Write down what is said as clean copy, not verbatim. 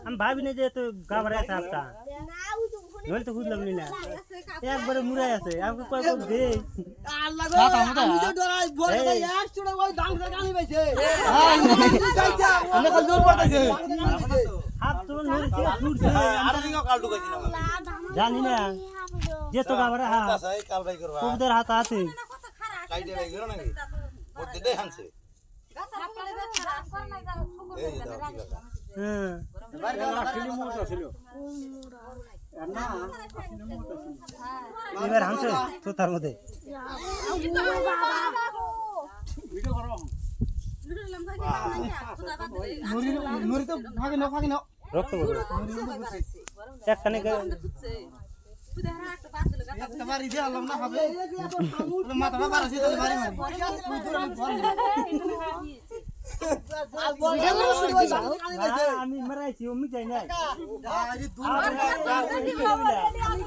আমি ভাবি না যে তো গাবড়া আছে আপটা নইলে তো বুঝলাম না একবারে মুড়াই আছে আমাকে কয় কই দে আল্লাহ গো আমি তো ডরাই বলে তাই এক চুড়ে ওই দাংটা গানি পাইছে আমরা কল জোর পড়তেছে হাত তো নড়ি থেকে ছুটছে আর দিকে কাল ঢুকাইছি না জানি না যে তো গাবড়া হাত তাই কাল বাই করবা তোদের হাত আছে কাইটে বাই করো নাকি বড় দে হানছে এই দাও ঠিক আছে হ্যাঁ এবার হামছে তো তার মধ্যে নরি তো ভাগে না রক্ত বলে একখানে একটা বাড়ি দিয়ে আলাম না হবে মাথাটা বাড়াছি তাহলে বাড়ি আমি মারাইছি অমি যাই না মারি